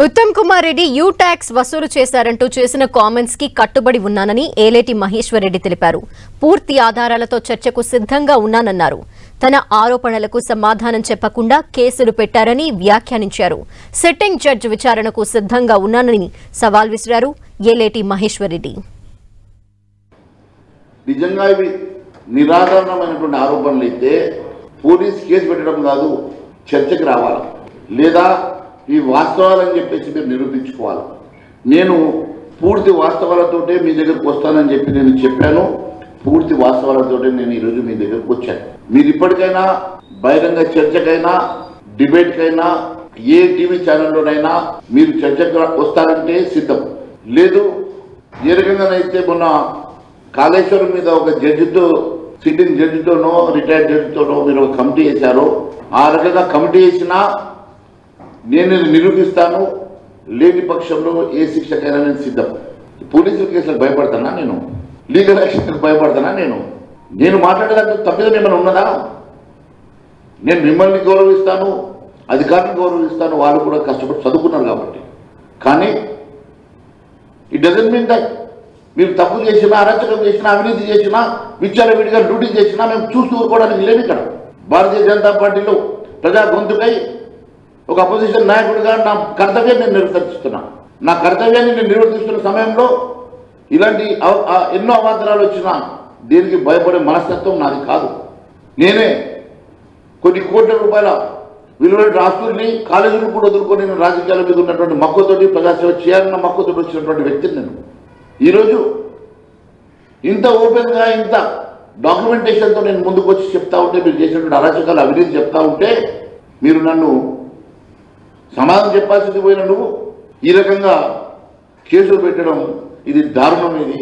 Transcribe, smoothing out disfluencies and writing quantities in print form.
Uttam Kumar Reddy you tax వసూలు చేశారంటూ చేసిన కామెంట్స్ కి కట్టుబడి ఉన్నానని ఏలేటి మహేశ్వర్ రెడ్డి తెలిపారు. పూర్తి ఆధారాలతో చర్చకు సిద్ధంగా ఉన్నానన్నారు. తన ఆరోపణలకు సమాధానం చెప్పకుండా కేసులు పెట్టారని వ్యాఖ్యానించారు. సిట్టింగ్ జడ్జి విచారణకు సిద్ధంగా ఉన్నానని సవాల్ విసిరారు ఏలేటి మహేశ్వర్ రెడ్డి. నిజంగా ఇవి నిరాధారణమైనటువంటి ఆరోపణలు అయితే పోలీస్ కేసు పెట్టడం కాదు, చర్చకు రావాలి, లేదా ఈ వాస్తవాలని చెప్పేసి మీరు నిరూపించుకోవాలి. నేను పూర్తి వాస్తవాలతోటే మీ దగ్గరకు వస్తానని చెప్పి నేను చెప్పాను. పూర్తి వాస్తవాలతోటే నేను ఈరోజు మీ దగ్గరకు వచ్చాను. మీరు ఇప్పటికైనా బహిరంగ చర్చకైనా డిబేట్కైనా ఏ టీవీ ఛానల్లోనైనా మీరు చర్చకు వస్తారంటే సిద్ధం. లేదు ఏ రకంగానైతే మొన్న కాళేశ్వరం మీద ఒక జడ్జితో, సిట్టింగ్ జడ్జితోనో రిటైర్డ్ జడ్జితోనో మీరు ఒక కమిటీ వేశారో, ఆ రకంగా కమిటీ వేసినా నేను నిరూపిస్తాను. లేని పక్షంలో ఏ శిక్షకైనా నేను సిద్ధం. పోలీసుల కేసులకు భయపడతానా? నేను లీగల్ యాక్షన్కి భయపడతానా? నేను మాట్లాడేదానికి తప్పిదం ఏమైనా ఉన్నదా? నేను మిమ్మల్ని గౌరవిస్తాను, అధికారులను గౌరవిస్తాను, వాళ్ళు కూడా కష్టపడి చదువుకున్నారు కాబట్టి. కానీ ఇట్ డజంట్ మీన్ దట్ మీరు తప్పు చేసినా, అరాచకం చేసినా, అవినీతి చేసినా, విచ్చలవిడిగా డ్యూటీ చేసినా మేము చూస్తూ ఊరుకోవడానికి లేదు. ఇక్కడ భారతీయ జనతా పార్టీలో ప్రజా గొంతుకై ఒక అపోజిషన్ నాయకుడిగా నా కర్తవ్యాన్ని నేను నిర్వర్తిస్తున్నా. నా కర్తవ్యాన్ని నేను నిర్వర్తిస్తున్న సమయంలో ఇలాంటి ఎన్నో అవాంతరాలు వచ్చినా దేనికి భయపడే మనస్తత్వం నాది కాదు. నేనే కొన్ని కోట్ల రూపాయల విలువైన ఆస్తుల్ని, కాలేజీలు కూడా వదులుకొని నేను రాజకీయాల మీద ఉన్నటువంటి మక్కువతోటి, ప్రజాసేవ చేయాలన్న మక్కువతోటి వచ్చినటువంటి వ్యక్తిని నేను. ఈరోజు ఇంత ఓపెన్గా, ఇంత డాక్యుమెంటేషన్తో నేను ముందుకు వచ్చి చెప్తా ఉంటే, మీరు చేసినటువంటి అరాచకాలు, అవినీతి చెప్తా ఉంటే, మీరు నన్ను సమాధానం చెప్పాల్సింది పోయిన నువ్వు ఈ రకంగా కేసులు పెట్టడం ఇది దారుణం. ఇది